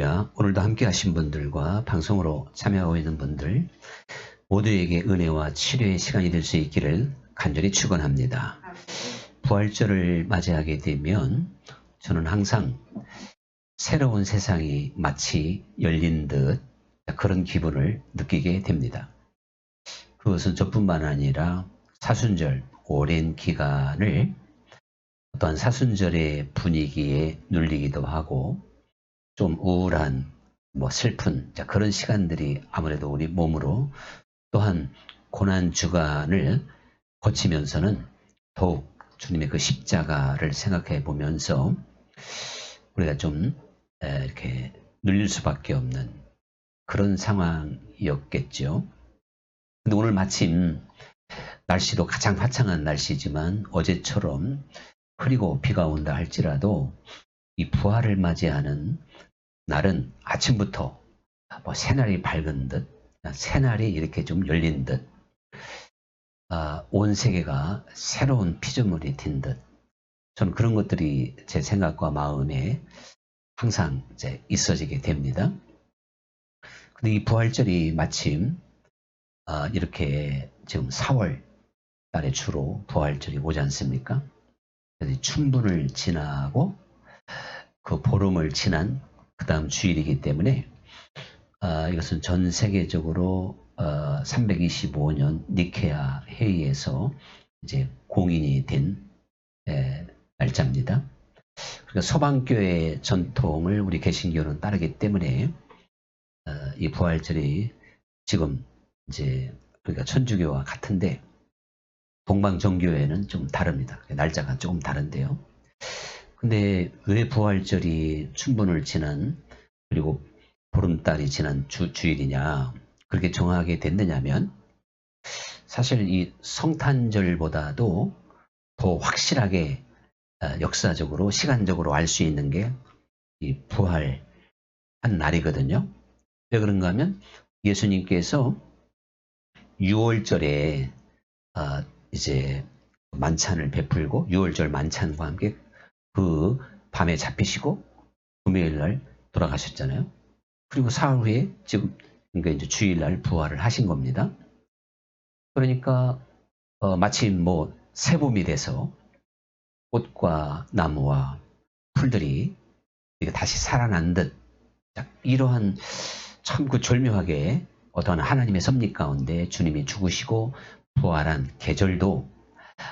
할렐루야. 오늘도 함께 하신 분들과 방송으로 참여하고 있는 분들 모두에게 은혜와 치료의 시간이 될 수 있기를 간절히 축원합니다. 부활절을 맞이하게 되면 저는 항상 새로운 세상이 마치 열린 듯 그런 기분을 느끼게 됩니다. 그것은 저뿐만 아니라 사순절 오랜 기간을 어떤 사순절의 분위기에 눌리기도 하고 좀 우울한 슬픈 그런 시간들이 아무래도 우리 몸으로 또한 고난 주간을 거치면서는 더욱 주님의 그 십자가를 생각해 보면서 우리가 좀 이렇게 눌릴 수밖에 없는 그런 상황이었겠죠. 근데 오늘 마침 날씨도 가장 화창한 날씨지만 어제처럼 흐리고 비가 온다 할지라도 이 부활을 맞이하는 날은 아침부터 새날이 밝은 듯, 새날이 이렇게 좀 열린 듯, 온 세계가 새로운 피조물이 된 듯, 저는 그런 것들이 제 생각과 마음에 항상 이제 있어지게 됩니다. 근데 이 부활절이 마침 이렇게 지금 4월 달에 주로 부활절이 오지 않습니까? 그래서 춘분을 지나고 그 보름을 지난 그 다음 주일이기 때문에 이것은 전 세계적으로 325년 니케아 회의에서 이제 공인이 된 날짜입니다. 그러니까 서방교의 전통을 우리 개신교는 따르기 때문에 이 부활절이 지금 이제 그러니까 천주교와 같은데 동방정교회는 좀 다릅니다. 날짜가 조금 다른데요. 근데 왜 부활절이 춘분을 지난 그리고 보름달이 지난 주일이냐 그렇게 정하게 됐느냐면 사실 이 성탄절보다도 더 확실하게 역사적으로 시간적으로 알 수 있는 게 이 부활한 날이거든요. 왜 그런가 하면 예수님께서 6월절에 이제 만찬을 베풀고 6월절 만찬과 함께 그 밤에 잡히시고 금요일날 돌아가셨잖아요. 그리고 사흘 후에 지금 그러니까 이제 주일날 부활을 하신 겁니다. 그러니까 마치 새봄이 돼서 꽃과 나무와 풀들이 다시 살아난 듯 이러한 참 그 절묘하게 어떤 하나님의 섭리 가운데 주님이 죽으시고 부활한 계절도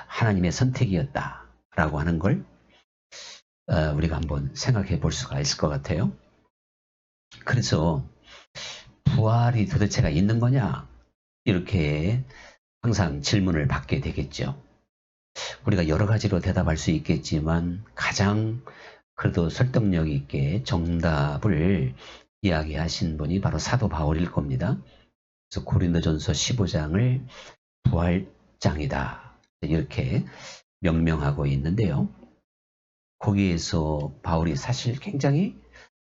하나님의 선택이었다라고 하는 걸 우리가 한번 생각해 볼 수가 있을 것 같아요. 그래서 부활이 도대체가 있는 거냐? 이렇게 항상 질문을 받게 되겠죠. 우리가 여러 가지로 대답할 수 있겠지만 가장 그래도 설득력 있게 정답을 이야기하신 분이 바로 사도 바울일 겁니다. 그래서 고린도전서 15장을 부활장이다 이렇게 명명하고 있는데요. 거기에서 바울이 사실 굉장히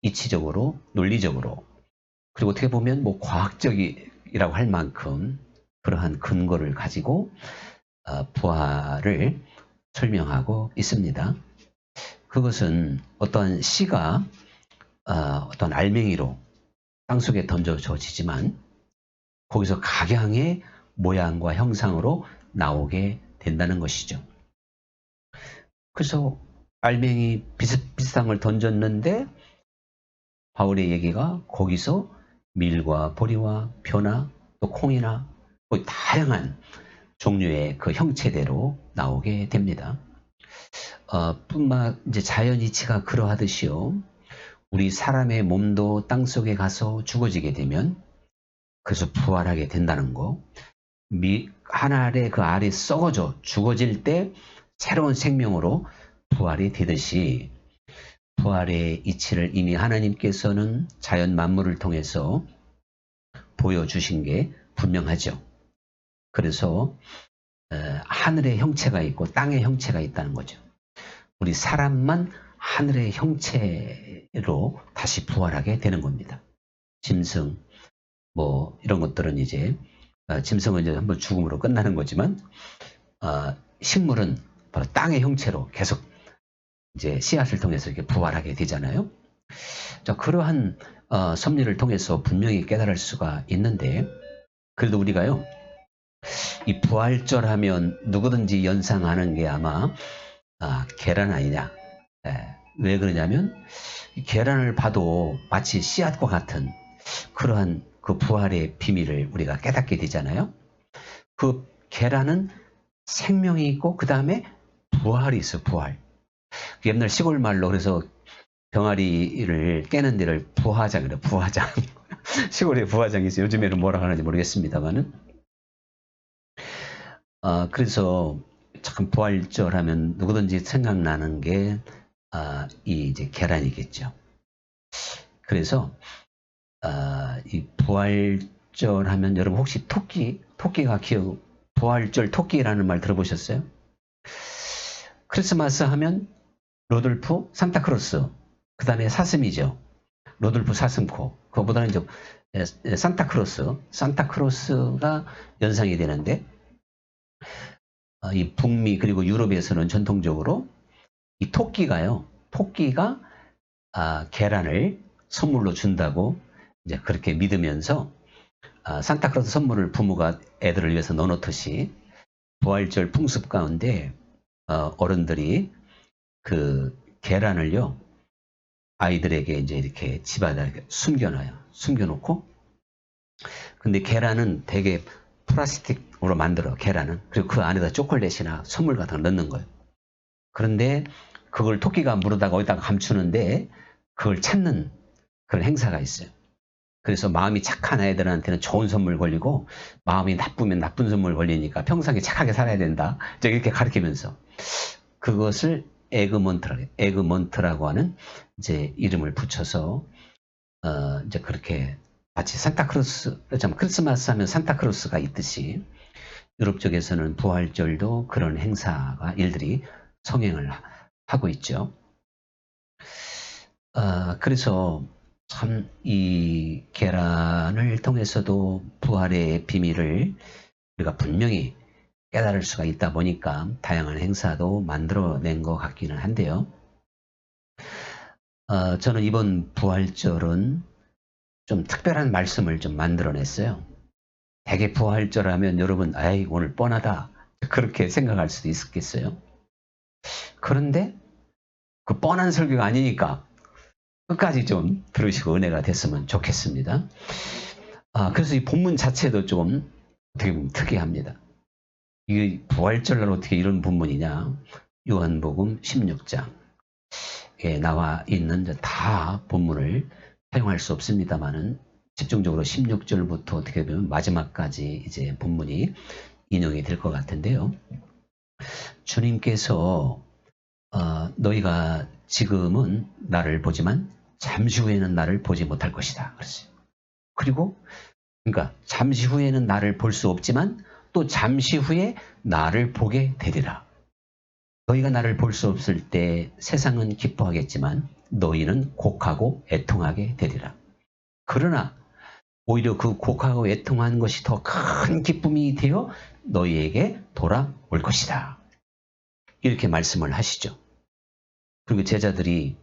이치적으로 논리적으로 그리고 어떻게 보면 과학적이라고 할 만큼 그러한 근거를 가지고 부활을 설명하고 있습니다. 그것은 어떤 씨가 어떤 알맹이로 땅속에 던져지지만 거기서 각양의 모양과 형상으로 나오게 된다는 것이죠. 그래서 알맹이 비슷비슷한 걸 던졌는데 바울의 얘기가 거기서 밀과 보리와 표나 또 콩이나 다양한 종류의 그 형체대로 나오게 됩니다. 뿐만 이제 자연 이치가 그러하듯이요. 우리 사람의 몸도 땅속에 가서 죽어지게 되면 그래서 부활하게 된다는 거. 하늘의 그 알이 썩어져 죽어질 때 새로운 생명으로 부활이 되듯이 부활의 이치를 이미 하나님께서는 자연 만물을 통해서 보여주신 게 분명하죠. 그래서 하늘의 형체가 있고 땅의 형체가 있다는 거죠. 우리 사람만 하늘의 형체로 다시 부활하게 되는 겁니다. 짐승 이런 것들은 이제 짐승은 이제 한번 죽음으로 끝나는 거지만 식물은 바로 땅의 형체로 계속 이제 씨앗을 통해서 이렇게 부활하게 되잖아요. 자, 그러한 섭리를 통해서 분명히 깨달을 수가 있는데, 그래도 우리가요, 이 부활절 하면 누구든지 연상하는 게 아마 계란 아니냐. 왜 그러냐면 계란을 봐도 마치 씨앗과 같은 그러한 그 부활의 비밀을 우리가 깨닫게 되잖아요. 그 계란은 생명이 있고 그 다음에 부활이 있어. 부활. 옛날 시골 말로 그래서 병아리를 깨는 데를 부화장이래요. 부화장. 시골에 부화장이 있어요. 요즘에는 뭐라 하는지 모르겠습니다만은. 그래서 참 부활절 하면 누구든지 생각나는 게 이 이제 계란이겠죠. 그래서 이 부활절 하면 여러분 혹시 토끼가 부활절 토끼라는 말 들어보셨어요? 크리스마스 하면 로돌프 산타크로스, 그 다음에 사슴이죠. 로돌프 사슴코. 그거보다는 이제 산타크로스가 연상이 되는데 이 북미 그리고 유럽에서는 전통적으로 이 토끼가 계란을 선물로 준다고 이제 그렇게 믿으면서 산타크로스 선물을 부모가 애들을 위해서 넣어놓듯이 부활절 풍습 가운데 어른들이 그 계란을요 아이들에게 이제 이렇게 집안에 숨겨놔요. 숨겨놓고 근데 계란은 되게 플라스틱으로 만들어 계란은 그리고 그 안에다 초콜릿이나 선물 같은 걸 넣는 거예요. 그런데 그걸 토끼가 물어다가 어디다가 감추는데 그걸 찾는 그런 행사가 있어요. 그래서 마음이 착한 애들한테는 좋은 선물 걸리고 마음이 나쁘면 나쁜 선물 걸리니까 평상에 착하게 살아야 된다. 이렇게 가르치면서 그것을 에그먼트라고 하는 이제 이름을 붙여서 이제 그렇게 마치 크리스마스 하면 산타크로스가 있듯이 유럽 쪽에서는 부활절도 그런 일들이 성행을 하고 있죠. 그래서 참 이 계란을 통해서도 부활의 비밀을 우리가 분명히 깨달을 수가 있다 보니까 다양한 행사도 만들어낸 것 같기는 한데요. 저는 이번 부활절은 좀 특별한 말씀을 좀 만들어냈어요. 대개 부활절 하면 여러분, 아이, 오늘 뻔하다. 그렇게 생각할 수도 있겠어요. 그런데 그 뻔한 설교가 아니니까 끝까지 좀 들으시고 은혜가 됐으면 좋겠습니다. 그래서 이 본문 자체도 좀 어떻게 보면 특이합니다. 이게 부활절날 어떻게 이런 본문이냐. 요한복음 16장에 나와 있는 다 본문을 사용할 수 없습니다만은 집중적으로 16절부터 어떻게 보면 마지막까지 이제 본문이 인용이 될 것 같은데요. 주님께서 너희가 지금은 나를 보지만 잠시 후에는 나를 보지 못할 것이다. 그랬어요. 그리고 그러니까 잠시 후에는 나를 볼 수 없지만 또 잠시 후에 나를 보게 되리라. 너희가 나를 볼 수 없을 때 세상은 기뻐하겠지만 너희는 곡하고 애통하게 되리라. 그러나 오히려 그 곡하고 애통하는 것이 더 큰 기쁨이 되어 너희에게 돌아올 것이다. 이렇게 말씀을 하시죠. 그리고 제자들이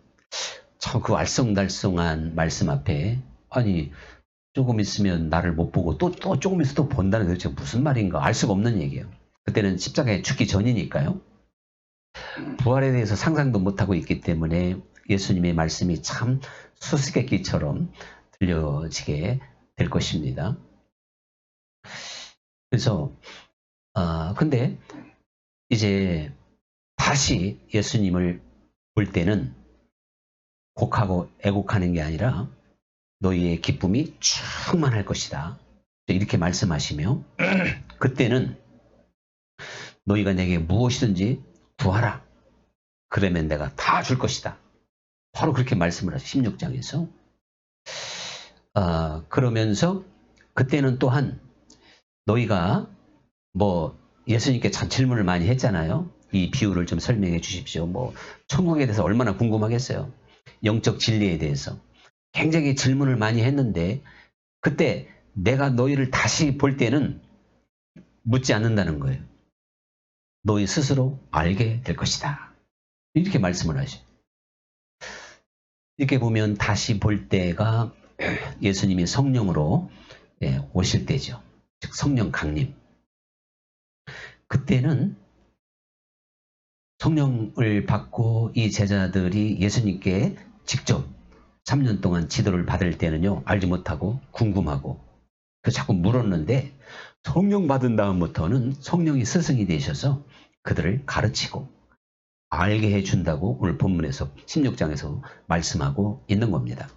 참 그 알쏭달쏭한 말씀 앞에 아니 조금 있으면 나를 못 보고 또 조금 있으면 또 본다는 게 도대체 무슨 말인가 알 수가 없는 얘기예요. 그때는 십자가에 죽기 전이니까요. 부활에 대해서 상상도 못하고 있기 때문에 예수님의 말씀이 참 수수께끼처럼 들려지게 될 것입니다. 그래서 근데 이제 다시 예수님을 볼 때는 곡하고 애곡하는 게 아니라 너희의 기쁨이 충만할 것이다. 이렇게 말씀하시며 그때는 너희가 내게 무엇이든지 구하라. 그러면 내가 다 줄 것이다. 바로 그렇게 말씀을 하죠. 16장에서. 그러면서 그때는 또한 너희가 뭐 예수님께 참 질문을 많이 했잖아요. 이 비유를 좀 설명해 주십시오. 뭐 천국에 대해서 얼마나 궁금하겠어요. 영적 진리에 대해서. 굉장히 질문을 많이 했는데 그때 내가 너희를 다시 볼 때는 묻지 않는다는 거예요. 너희 스스로 알게 될 것이다. 이렇게 말씀을 하죠. 이렇게 보면 다시 볼 때가 예수님이 성령으로 오실 때죠. 즉 성령 강림. 그때는 성령을 받고 이 제자들이 예수님께 직접 3년 동안 지도를 받을 때는요. 알지 못하고 궁금하고 자꾸 물었는데 성령 받은 다음부터는 성령이 스승이 되셔서 그들을 가르치고 알게 해준다고 오늘 본문에서 16장에서 말씀하고 있는 겁니다.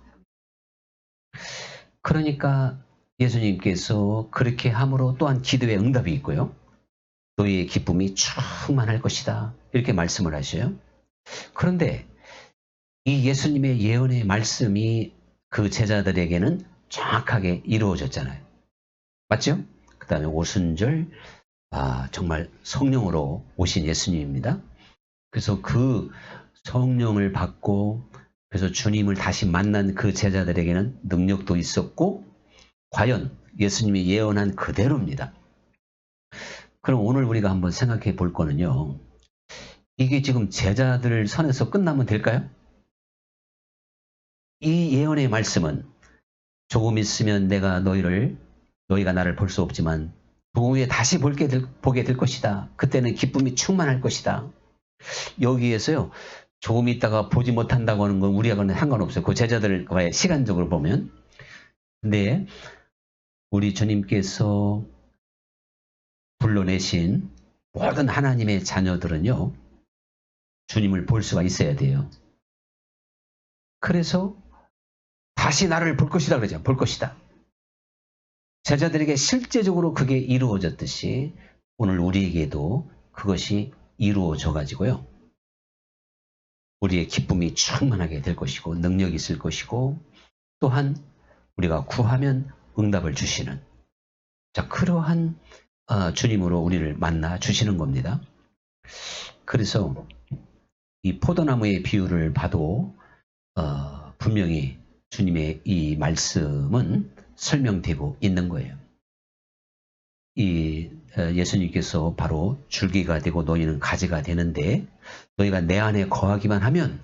그러니까 예수님께서 그렇게 함으로 또한 기도의 응답이 있고요. 너희의 기쁨이 충만할 것이다. 이렇게 말씀을 하셔요. 그런데 이 예수님의 예언의 말씀이 그 제자들에게는 정확하게 이루어졌잖아요. 맞죠? 그 다음에 오순절 정말 성령으로 오신 예수님입니다. 그래서 그 성령을 받고 그래서 주님을 다시 만난 그 제자들에게는 능력도 있었고 과연 예수님이 예언한 그대로입니다. 그럼 오늘 우리가 한번 생각해 볼 거는요. 이게 지금 제자들 선에서 끝나면 될까요? 이 예언의 말씀은 조금 있으면 너희가 나를 볼 수 없지만 그 후에 다시 보게 될 것이다. 그때는 기쁨이 충만할 것이다. 여기에서요. 조금 있다가 보지 못한다고 하는 건 우리하고는 상관없어요. 그 제자들과의 시간적으로 보면. 근데 우리 주님께서 불러내신 모든 하나님의 자녀들은요. 주님을 볼 수가 있어야 돼요. 그래서 다시 나를 볼 것이다 그러죠. 볼 것이다. 제자들에게 실제적으로 그게 이루어졌듯이 오늘 우리에게도 그것이 이루어져 가지고요. 우리의 기쁨이 충만하게 될 것이고 능력이 있을 것이고 또한 우리가 구하면 응답을 주시는 그러한 주님으로 우리를 만나 주시는 겁니다. 그래서 이 포도나무의 비유를 봐도 분명히 주님의 이 말씀은 설명되고 있는 거예요. 이 예수님께서 바로 줄기가 되고 너희는 가지가 되는데 너희가 내 안에 거하기만 하면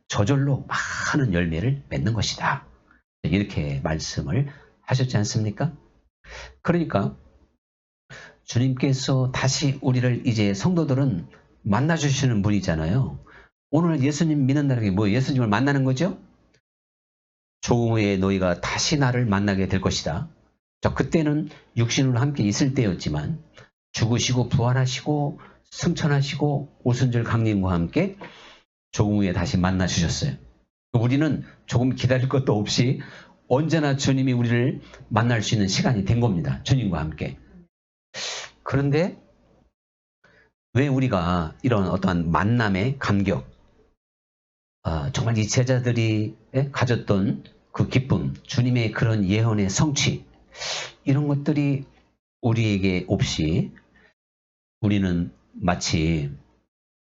저절로 많은 열매를 맺는 것이다. 이렇게 말씀을 하셨지 않습니까? 그러니까 주님께서 다시 우리를 이제 성도들은 만나주시는 분이잖아요. 오늘 예수님 믿는다는 게 뭐예요? 예수님을 만나는 거죠? 조금 후에 너희가 다시 나를 만나게 될 것이다. 그때는 육신으로 함께 있을 때였지만 죽으시고 부활하시고 승천하시고 오순절 강림과 함께 조금 후에 다시 만나 주셨어요. 우리는 조금 기다릴 것도 없이 언제나 주님이 우리를 만날 수 있는 시간이 된 겁니다. 주님과 함께. 그런데 왜 우리가 이런 어떠한 만남의 감격, 정말 이 제자들이 가졌던 그 기쁨, 주님의 그런 예언의 성취, 이런 것들이 우리에게 없이 우리는 마치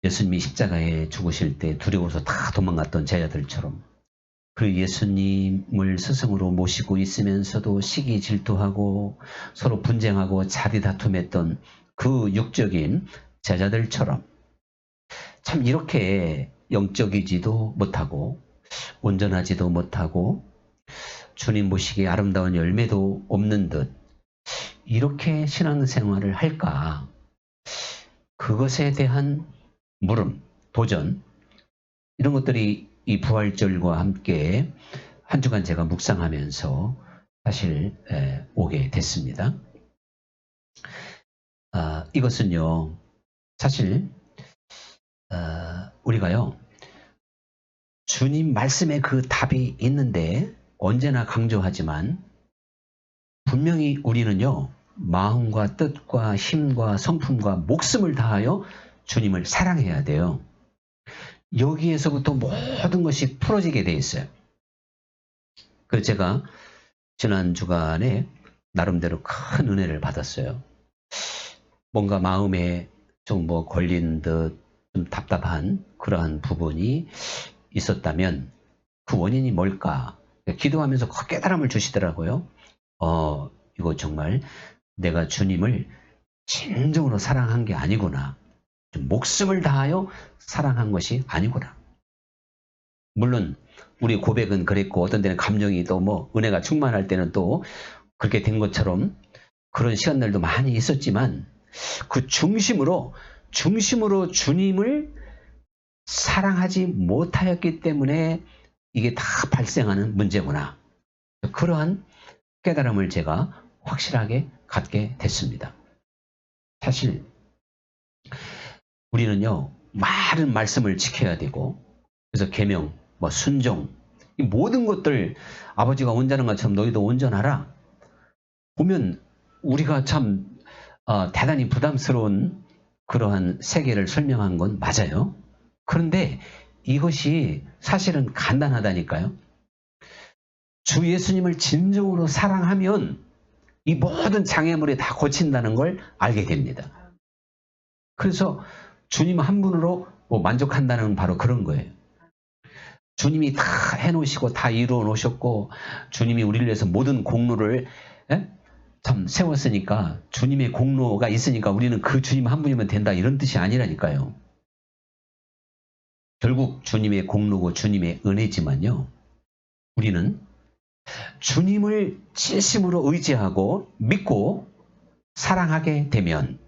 예수님이 십자가에 죽으실 때 두려워서 다 도망갔던 제자들처럼 그 예수님을 스승으로 모시고 있으면서도 시기 질투하고 서로 분쟁하고 자리 다툼했던 그 육적인 제자들처럼 참 이렇게 영적이지도 못하고 온전하지도 못하고 주님 보시기에 아름다운 열매도 없는 듯 이렇게 신앙생활을 할까? 그것에 대한 물음, 도전 이런 것들이 이 부활절과 함께 한 주간 제가 묵상하면서 사실 오게 됐습니다. 이것은요. 사실 우리가요. 주님 말씀에 그 답이 있는데 언제나 강조하지만 분명히 우리는요. 마음과 뜻과 힘과 성품과 목숨을 다하여 주님을 사랑해야 돼요. 여기에서부터 모든 것이 풀어지게 돼 있어요. 그래서 제가 지난 주간에 나름대로 큰 은혜를 받았어요. 뭔가 마음에 좀 걸린 듯 좀 답답한 그러한 부분이 있었다면 그 원인이 뭘까? 기도하면서 그 깨달음을 주시더라고요. 이거 정말 내가 주님을 진정으로 사랑한 게 아니구나. 목숨을 다하여 사랑한 것이 아니구나. 물론 우리 고백은 그랬고 어떤 때는 감정이 또 뭐 은혜가 충만할 때는 또 그렇게 된 것처럼 그런 시간들도 많이 있었지만 그 중심으로 주님을 사랑하지 못하였기 때문에 이게 다 발생하는 문제구나. 그러한 깨달음을 제가 확실하게 갖게 됐습니다. 사실 우리는요, 많은 말씀을 지켜야 되고, 그래서 계명, 뭐 순종, 이 모든 것들 아버지가 온전한 것처럼 너희도 온전하라. 보면 우리가 참 대단히 부담스러운 그러한 세계를 설명한 건 맞아요. 그런데 이것이 사실은 간단하다니까요. 주 예수님을 진정으로 사랑하면 이 모든 장애물이 다 고친다는 걸 알게 됩니다. 그래서 주님 한 분으로 뭐 만족한다는 바로 그런 거예요. 주님이 다 해놓으시고 다 이루어 놓으셨고 주님이 우리를 위해서 모든 공로를 참 세웠으니까 주님의 공로가 있으니까 우리는 그 주님 한 분이면 된다 이런 뜻이 아니라니까요. 결국 주님의 공로고 주님의 은혜지만요. 우리는 주님을 진심으로 의지하고 믿고 사랑하게 되면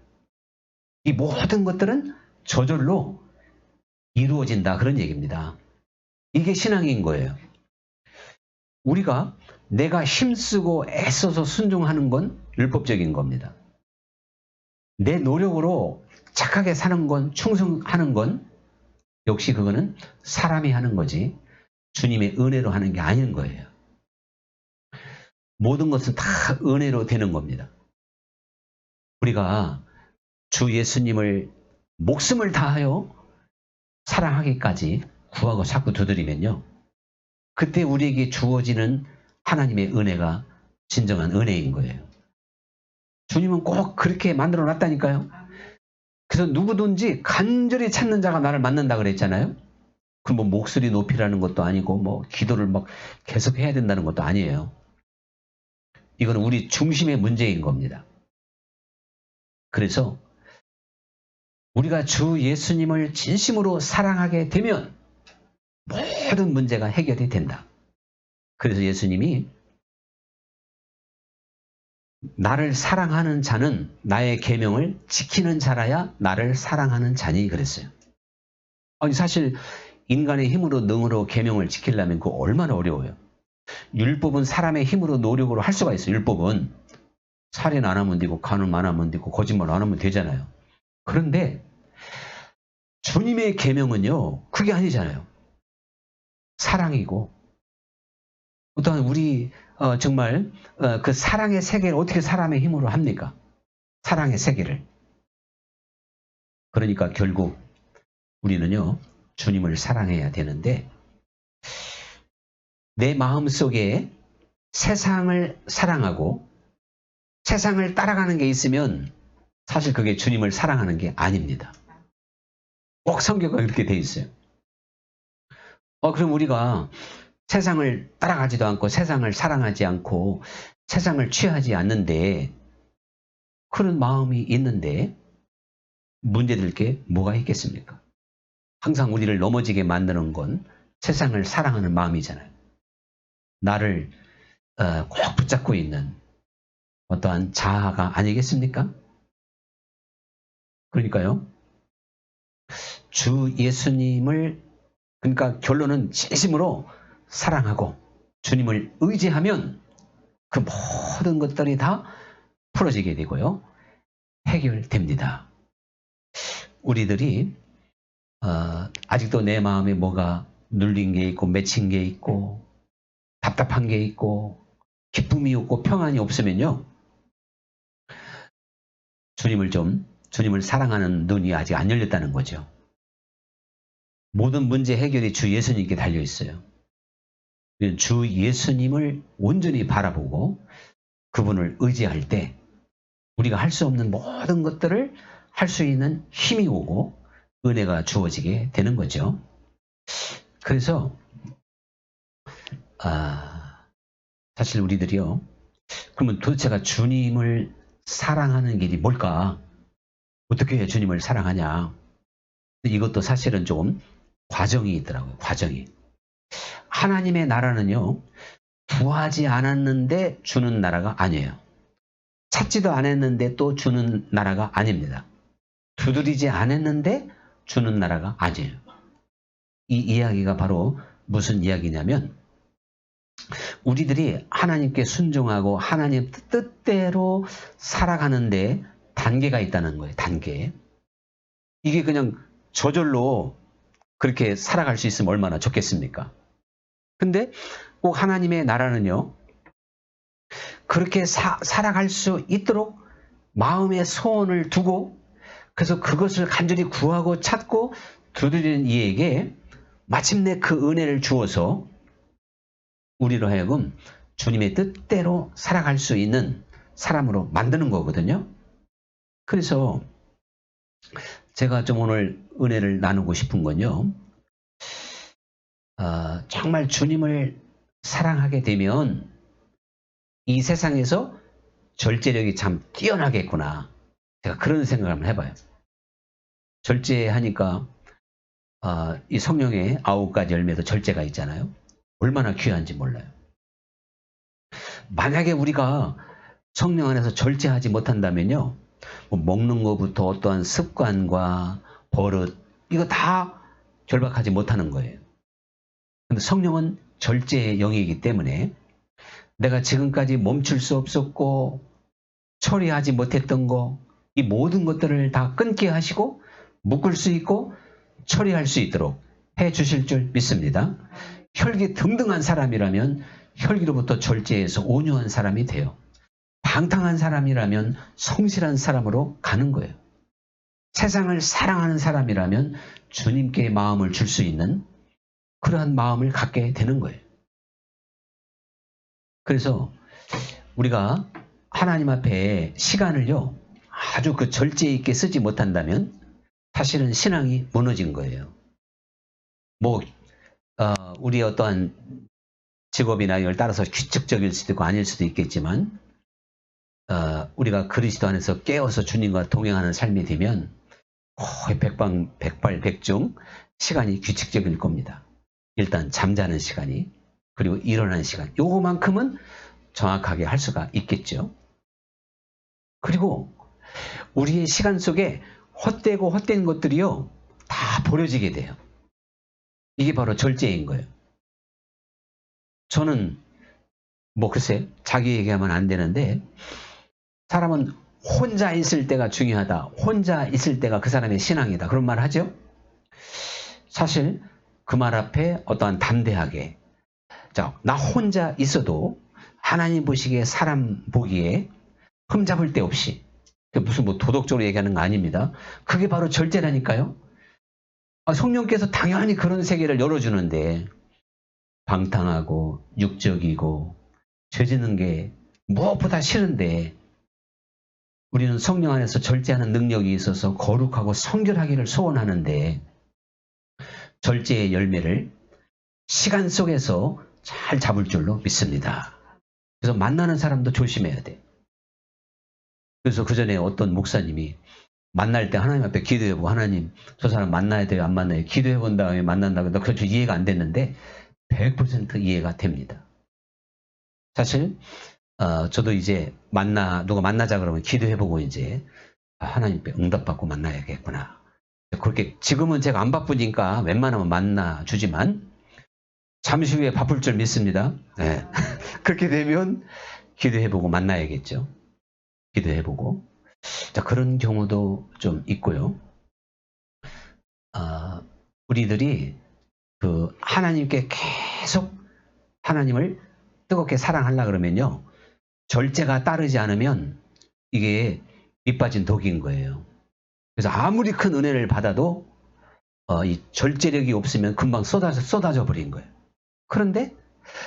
이 모든 것들은 저절로 이루어진다 그런 얘기입니다. 이게 신앙인 거예요. 우리가 내가 힘쓰고 애써서 순종하는 건 율법적인 겁니다. 내 노력으로 착하게 사는 건 충성하는 건 역시 그거는 사람이 하는 거지 주님의 은혜로 하는 게 아닌 거예요. 모든 것은 다 은혜로 되는 겁니다. 우리가 주 예수님을 목숨을 다하여 사랑하기까지 구하고 자꾸 두드리면요. 그때 우리에게 주어지는 하나님의 은혜가 진정한 은혜인 거예요. 주님은 꼭 그렇게 만들어 놨다니까요. 그래서 누구든지 간절히 찾는 자가 나를 만난다 그랬잖아요. 그 뭐 목소리 높이라는 것도 아니고 뭐 기도를 막 계속 해야 된다는 것도 아니에요. 이건 우리 중심의 문제인 겁니다. 그래서 우리가 주 예수님을 진심으로 사랑하게 되면 모든 문제가 해결이 된다. 그래서 예수님이 나를 사랑하는 자는 나의 계명을 지키는 자라야 나를 사랑하는 자니 그랬어요. 아니 사실 인간의 힘으로 능으로 계명을 지키려면 그거 얼마나 어려워요. 율법은 사람의 힘으로 노력으로 할 수가 있어요. 율법은 살인 안 하면 되고 간음 안 하면 되고 거짓말 안 하면 되잖아요. 그런데 주님의 계명은요. 그게 아니잖아요. 사랑이고 어떠한 우리 정말 그 사랑의 세계를 어떻게 사람의 힘으로 합니까? 사랑의 세계를. 그러니까 결국 우리는요. 주님을 사랑해야 되는데 내 마음속에 세상을 사랑하고 세상을 따라가는 게 있으면 사실 그게 주님을 사랑하는 게 아닙니다. 꼭 성경에 그렇게 돼 있어요. 그럼 우리가 세상을 따라가지도 않고 세상을 사랑하지 않고 세상을 취하지 않는데 그런 마음이 있는데 문제될 게 뭐가 있겠습니까? 항상 우리를 넘어지게 만드는 건 세상을 사랑하는 마음이잖아요. 나를 꼭 붙잡고 있는 어떠한 자아가 아니겠습니까? 그러니까요. 주 예수님을 그러니까 결론은 진심으로 사랑하고 주님을 의지하면 그 모든 것들이 다 풀어지게 되고요. 해결됩니다. 우리들이 아직도 내 마음에 뭐가 눌린 게 있고 맺힌 게 있고 답답한 게 있고 기쁨이 없고 평안이 없으면요. 주님을 사랑하는 눈이 아직 안 열렸다는 거죠. 모든 문제 해결이 주 예수님께 달려 있어요. 주 예수님을 온전히 바라보고 그분을 의지할 때 우리가 할 수 없는 모든 것들을 할 수 있는 힘이 오고 은혜가 주어지게 되는 거죠. 그래서 사실 우리들이요. 그러면 도대체가 주님을 사랑하는 길이 뭘까? 어떻게 해야 주님을 사랑하냐? 이것도 사실은 좀 과정이 있더라고요. 과정이. 하나님의 나라는요, 구하지 않았는데 주는 나라가 아니에요. 찾지도 않았는데 또 주는 나라가 아닙니다. 두드리지 않았는데 주는 나라가 아니에요. 이 이야기가 바로 무슨 이야기냐면, 우리들이 하나님께 순종하고 하나님 뜻대로 살아가는데 단계가 있다는 거예요. 단계. 이게 그냥 저절로 그렇게 살아갈 수 있으면 얼마나 좋겠습니까? 근데 꼭 하나님의 나라는요, 그렇게 살아갈 수 있도록 마음의 소원을 두고, 그래서 그것을 간절히 구하고 찾고 두드리는 이에게 마침내 그 은혜를 주어서 우리로 하여금 주님의 뜻대로 살아갈 수 있는 사람으로 만드는 거거든요. 그래서 제가 좀 오늘 은혜를 나누고 싶은 건요, 정말 주님을 사랑하게 되면 이 세상에서 절제력이 참 뛰어나겠구나. 제가 그런 생각을 한번 해봐요. 절제하니까 이 성령의 9가지 열매도 절제가 있잖아요. 얼마나 귀한지 몰라요. 만약에 우리가 성령 안에서 절제하지 못한다면요, 뭐 먹는 것부터 어떠한 습관과 버릇, 이거 다 결박하지 못하는 거예요. 근데 성령은 절제의 영이기 때문에 내가 지금까지 멈출 수 없었고 처리하지 못했던 거, 이 모든 것들을 다 끊게 하시고 묶을 수 있고 처리할 수 있도록 해 주실 줄 믿습니다. 혈기 등등한 사람이라면 혈기로부터 절제해서 온유한 사람이 돼요. 방탕한 사람이라면 성실한 사람으로 가는 거예요. 세상을 사랑하는 사람이라면 주님께 마음을 줄 수 있는 그러한 마음을 갖게 되는 거예요. 그래서 우리가 하나님 앞에 시간을요, 아주 그 절제 있게 쓰지 못한다면 사실은 신앙이 무너진 거예요. 뭐 우리의 어떠한 직업이나 이걸 따라서 규칙적일 수도 있고 아닐 수도 있겠지만, 우리가 그리스도 안에서 깨어서 주님과 동행하는 삶이 되면 거의 백발백중 시간이 규칙적일 겁니다. 일단 잠자는 시간이, 그리고 일어나는 시간, 요거만큼은 정확하게 할 수가 있겠죠. 그리고 우리의 시간 속에 헛되고 헛된 것들이요, 다 버려지게 돼요. 이게 바로 절제인 거예요. 저는 글쎄 자기 얘기하면 안 되는데, 사람은 혼자 있을 때가 중요하다. 혼자 있을 때가 그 사람의 신앙이다. 그런 말 하죠? 사실 그 말 앞에 어떠한 담대하게, 자, 나 혼자 있어도 하나님 보시기에 사람 보기에 흠잡을 데 없이, 무슨 도덕적으로 얘기하는 거 아닙니다. 그게 바로 절제라니까요. 성령께서 당연히 그런 세계를 열어주는데 방탕하고 육적이고 죄 짓는 게 무엇보다 싫은데, 우리는 성령 안에서 절제하는 능력이 있어서 거룩하고 성결하기를 소원하는데 절제의 열매를 시간 속에서 잘 잡을 줄로 믿습니다. 그래서 만나는 사람도 조심해야 돼. 그래서 그 전에 어떤 목사님이 만날 때 하나님 앞에 기도해보고, 하나님 저 사람 만나야 돼요 안 만나요? 기도해본 다음에 만난다고. 그래서 이해가 안 됐는데 100% 이해가 됩니다. 사실 저도 이제 누가 만나자 그러면 기도해보고 이제 하나님께 응답받고 만나야겠구나. 그렇게 지금은 제가 안 바쁘니까 웬만하면 만나주지만 잠시 후에 바쁠 줄 믿습니다. 네. 그렇게 되면 기도해보고 만나야겠죠. 기도해보고. 자, 그런 경우도 좀 있고요. 우리들이 하나님께 계속 하나님을 뜨겁게 사랑하려 그러면요, 절제가 따르지 않으면 이게 밑빠진 독인 거예요. 그래서 아무리 큰 은혜를 받아도 이 절제력이 없으면 금방 쏟아져 버린 거예요. 그런데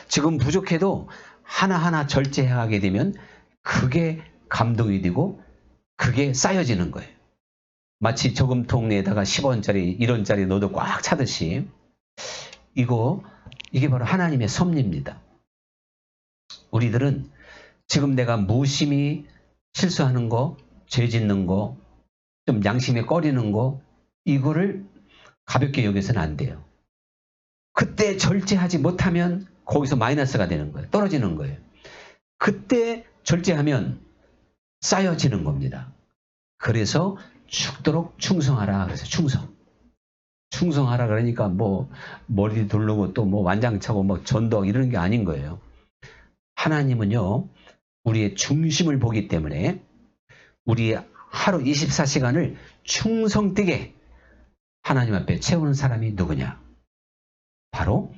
지금 부족해도 하나하나 절제하게 되면 그게 감동이 되고 그게 쌓여지는 거예요. 마치 저금통에다가 10원짜리, 1원짜리 넣어도 꽉 차듯이 이게 바로 하나님의 섭리입니다. 우리들은 지금 내가 무심히 실수하는 거, 죄 짓는 거, 좀 양심에 꺼리는 거, 이거를 가볍게 여겨서는 안 돼요. 그때 절제하지 못하면 거기서 마이너스가 되는 거예요. 떨어지는 거예요. 그때 절제하면 쌓여지는 겁니다. 그래서 죽도록 충성하라. 그래서 충성하라 그러니까 뭐 머리 두르고 또 뭐 완장차고 뭐 전도 이러는 게 아닌 거예요. 하나님은요, 우리의 중심을 보기 때문에 우리의 하루 24시간을 충성되게 하나님 앞에 채우는 사람이 누구냐? 바로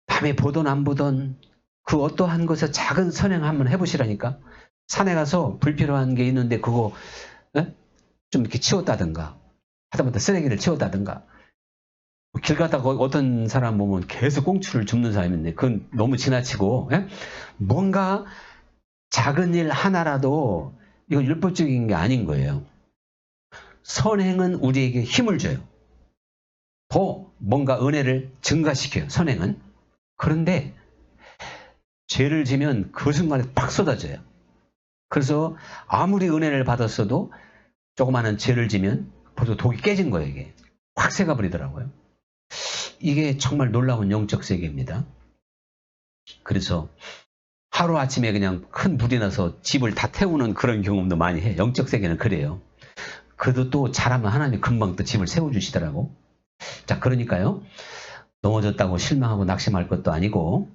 밤에 보던 안 보던 그 어떠한 것에 작은 선행 한번 해보시라니까. 산에 가서 불필요한 게 있는데 그거 좀 이렇게 치웠다든가, 하다못해 쓰레기를 치웠다든가, 길 가다가 어떤 사람 보면 계속 꽁초를 줍는 사람이 있는데 그건 너무 지나치고, 뭔가 작은 일 하나라도 이건 율법적인 게 아닌 거예요. 선행은 우리에게 힘을 줘요. 더 뭔가 은혜를 증가시켜요, 선행은. 그런데 죄를 지면 그 순간에 팍 쏟아져요. 그래서 아무리 은혜를 받았어도 조그마한 죄를 지면 벌써 독이 깨진 거예요. 이게 확 새가 버리더라고요. 이게 정말 놀라운 영적 세계입니다. 그래서 하루아침에 그냥 큰 불이 나서 집을 다 태우는 그런 경험도 많이 해요. 영적 세계는 그래요. 그래도 또 잘하면 하나님이 금방 또 집을 세워주시더라고. 자, 그러니까요, 넘어졌다고 실망하고 낙심할 것도 아니고,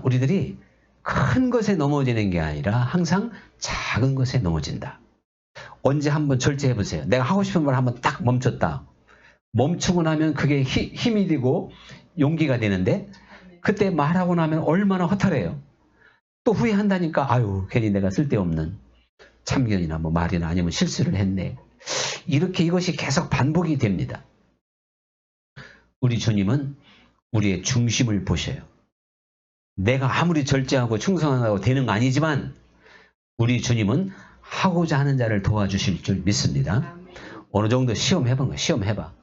우리들이 큰 것에 넘어지는 게 아니라 항상 작은 것에 넘어진다. 언제 한번 절제해 보세요. 내가 하고 싶은 걸 한번 딱 멈췄다. 멈추고 나면 그게 힘이 되고 용기가 되는데, 그때 말하고 나면 얼마나 허탈해요. 또 후회한다니까, 아유, 괜히 내가 쓸데없는 참견이나 뭐 말이나 아니면 실수를 했네. 이렇게 이것이 계속 반복이 됩니다. 우리 주님은 우리의 중심을 보셔요. 내가 아무리 절제하고 충성하고 되는 거 아니지만 우리 주님은 하고자 하는 자를 도와주실 줄 믿습니다. 어느 정도 시험해본 거야. 시험해봐.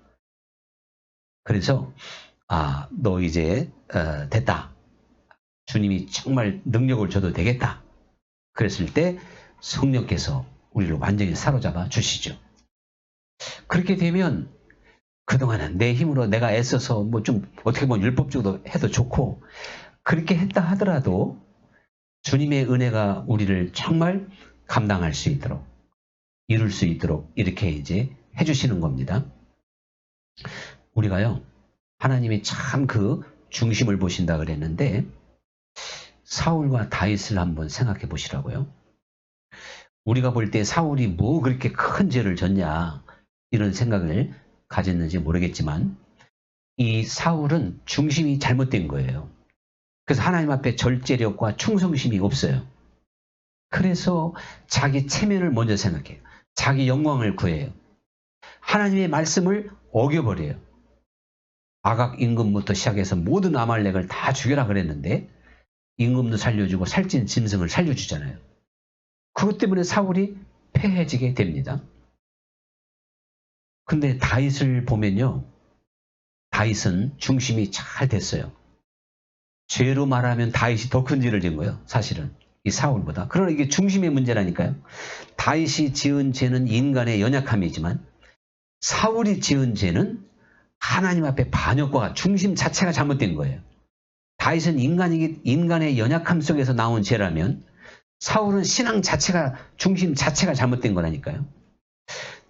그래서 너 이제 됐다. 주님이 정말 능력을 줘도 되겠다. 그랬을 때 성령께서 우리를 완전히 사로잡아 주시죠. 그렇게 되면 그동안은 내 힘으로 내가 애써서 뭐 좀 어떻게 보면 율법적으로 해도 좋고, 그렇게 했다 하더라도 주님의 은혜가 우리를 정말 감당할 수 있도록, 이룰 수 있도록 이렇게 이제 해주시는 겁니다. 우리가요, 하나님이 참 그 중심을 보신다 그랬는데, 사울과 다윗을 한번 생각해 보시라고요. 우리가 볼 때 사울이 뭐 그렇게 큰 죄를 졌냐, 이런 생각을 가졌는지 모르겠지만, 이 사울은 중심이 잘못된 거예요. 그래서 하나님 앞에 절제력과 충성심이 없어요. 그래서 자기 체면을 먼저 생각해요. 자기 영광을 구해요. 하나님의 말씀을 어겨버려요. 아각 임금부터 시작해서 모든 아말렉을 다 죽여라 그랬는데 임금도 살려주고 살찐 짐승을 살려주잖아요. 그것 때문에 사울이 패해지게 됩니다. 근데 다윗을 보면요, 다윗은 중심이 잘 됐어요. 죄로 말하면 다윗이 더 큰 죄를 진 거예요, 사실은. 이 사울보다. 그러나 이게 중심의 문제라니까요. 다윗이 지은 죄는 인간의 연약함이지만 사울이 지은 죄는 하나님 앞에 반역과 중심 자체가 잘못된 거예요. 다윗은 인간의 연약함 속에서 나온 죄라면 사울은 신앙 자체가, 중심 자체가 잘못된 거라니까요.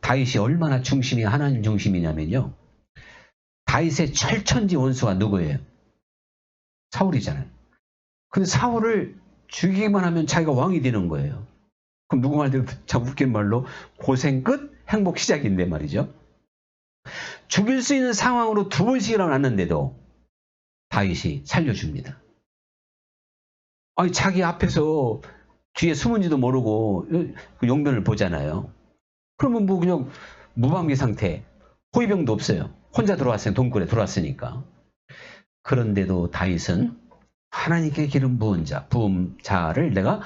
다윗이 얼마나 중심이 하나님 중심이냐면요, 다윗의 철천지 원수가 누구예요? 사울이잖아요. 근데 사울을 죽이기만 하면 자기가 왕이 되는 거예요. 그럼 누구 말대로 참 웃긴 말로 고생 끝 행복 시작인데 말이죠. 죽일 수 있는 상황으로 두 번씩 일어났는데도 다윗이 살려줍니다. 아니, 자기 앞에서 뒤에 숨은지도 모르고 용변을 보잖아요. 그러면 뭐 그냥 무방비 상태, 호위병도 없어요. 혼자 들어왔어요. 동굴에 들어왔으니까. 그런데도 다윗은 하나님께 기름 부은 자를 내가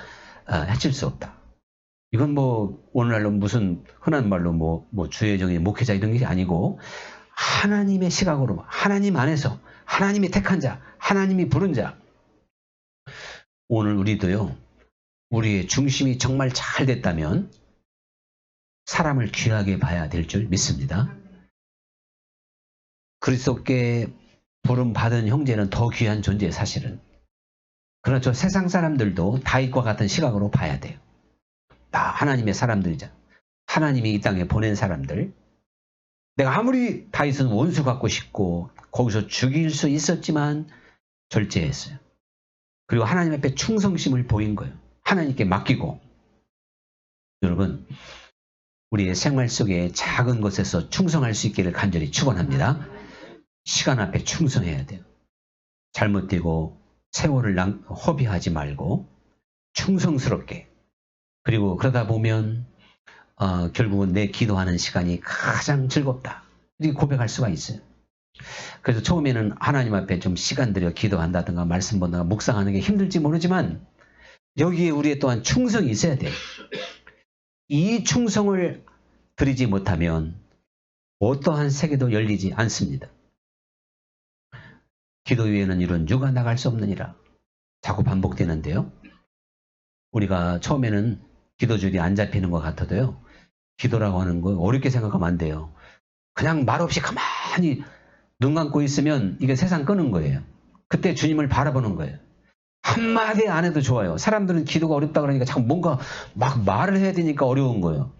해칠 수 없다. 이건 뭐 오늘날로 무슨 흔한 말로 뭐 주의 종의 목회자 이런 게 아니고, 하나님의 시각으로, 하나님 안에서 하나님이 택한 자, 하나님이 부른 자. 오늘 우리도요, 우리의 중심이 정말 잘 됐다면 사람을 귀하게 봐야 될 줄 믿습니다. 그리스도께 부름받은 형제는 더 귀한 존재예요, 사실은. 그러나 저 세상 사람들도 다윗과 같은 시각으로 봐야 돼요. 다 하나님의 사람들이죠. 하나님이 이 땅에 보낸 사람들. 내가 아무리 다윗은 원수 갖고 싶고 거기서 죽일 수 있었지만 절제했어요. 그리고 하나님 앞에 충성심을 보인 거예요. 하나님께 맡기고. 여러분, 우리의 생활 속에 작은 것에서 충성할 수 있기를 간절히 축원합니다. 시간 앞에 충성해야 돼요. 잘못되고 세월을 허비하지 말고 충성스럽게. 그리고 그러다 보면 결국은 내 기도하는 시간이 가장 즐겁다. 이렇게 고백할 수가 있어요. 그래서 처음에는 하나님 앞에 좀 시간 들여 기도한다든가 말씀 본다든가 묵상하는 게 힘들지 모르지만 여기에 우리의 또한 충성이 있어야 돼요. 이 충성을 드리지 못하면 어떠한 세계도 열리지 않습니다. 기도 위에는 이런 유가 나갈 수 없느니라. 자꾸 반복되는데요. 우리가 처음에는 기도줄이 안 잡히는 것 같아도요. 기도라고 하는 거 어렵게 생각하면 안 돼요. 그냥 말없이 가만히 눈 감고 있으면 이게 세상 끄는 거예요. 그때 주님을 바라보는 거예요. 한마디 안 해도 좋아요. 사람들은 기도가 어렵다 그러니까 자꾸 뭔가 막 말을 해야 되니까 어려운 거예요.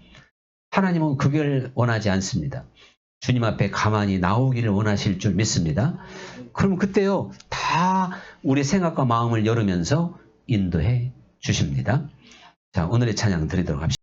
하나님은 그걸 원하지 않습니다. 주님 앞에 가만히 나오기를 원하실 줄 믿습니다. 그럼 그때요, 다 우리 생각과 마음을 열으면서 인도해 주십니다. 자, 오늘의 찬양 드리도록 합시다.